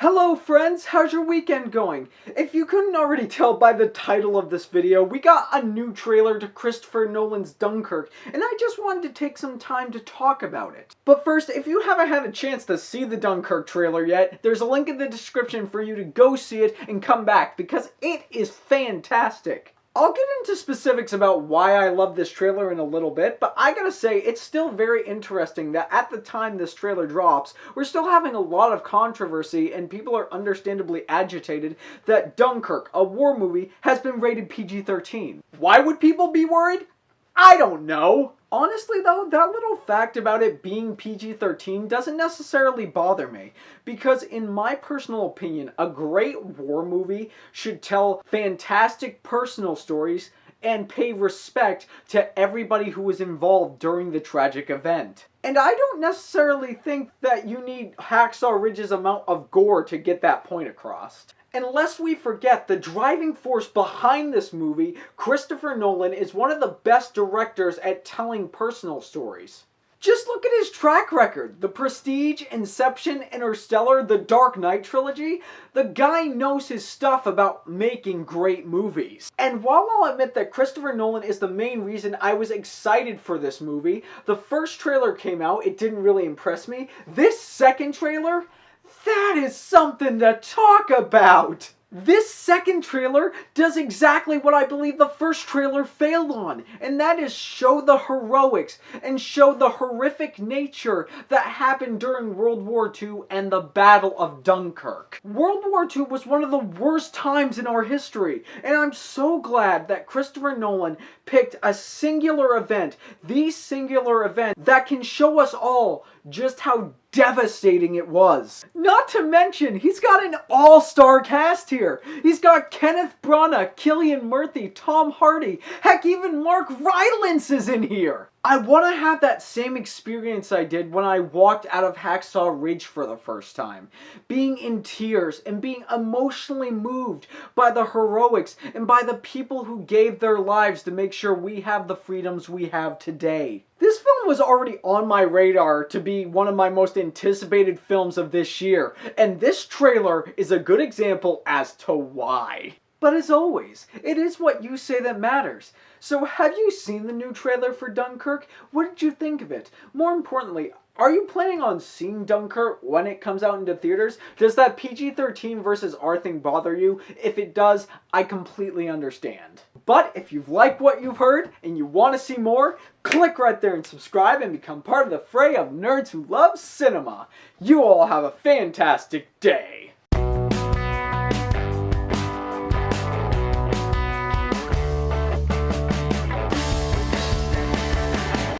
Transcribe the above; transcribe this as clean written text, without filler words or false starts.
Hello friends, how's your weekend going? If you couldn't already tell by the title of this video, we got a new trailer to Christopher Nolan's Dunkirk, and I just wanted to take some time to talk about it. But first, if you haven't had a chance to see the Dunkirk trailer yet, there's a link in the description for you to go see it and come back, because it is fantastic. I'll get into specifics about why I love this trailer in a little bit, but I gotta say, it's still very interesting that at the time this trailer drops, we're still having a lot of controversy and people are understandably agitated that Dunkirk, a war movie, has been rated PG-13. Why would people be worried? I don't know. Honestly though, that little fact about it being PG-13 doesn't necessarily bother me, because in my personal opinion, a great war movie should tell fantastic personal stories and pay respect to everybody who was involved during the tragic event. And I don't necessarily think that you need Hacksaw Ridge's amount of gore to get that point across. And lest we forget, the driving force behind this movie, Christopher Nolan, is one of the best directors at telling personal stories. Just look at his track record. The Prestige, Inception, Interstellar, the Dark Knight trilogy. The guy knows his stuff about making great movies. And while I'll admit that Christopher Nolan is the main reason I was excited for this movie, the first trailer came out, it didn't really impress me. This second trailer, that is something to talk about! This second trailer does exactly what I believe the first trailer failed on, and that is show the heroics and show the horrific nature that happened during World War II and the Battle of Dunkirk. World War II was one of the worst times in our history, and I'm so glad that Christopher Nolan picked a singular event, the singular event that can show us all just how devastating it was. Not to mention, he's got an all-star cast here. He's got Kenneth Branagh, Cillian Murphy, Tom Hardy, heck, even Mark Rylance is in here. I want to have that same experience I did when I walked out of Hacksaw Ridge for the first time. Being in tears and being emotionally moved by the heroics and by the people who gave their lives to make sure we have the freedoms we have today. This film was already on my radar to be one of my most anticipated films of this year, and this trailer is a good example as to why. But as always, it is what you say that matters. So have you seen the new trailer for Dunkirk? What did you think of it? More importantly, are you planning on seeing Dunkirk when it comes out into theaters? Does that PG-13 versus R thing bother you? If it does, I completely understand. But if you've liked what you've heard and you want to see more, click right there and subscribe and become part of the fray of nerds who love cinema. You all have a fantastic day.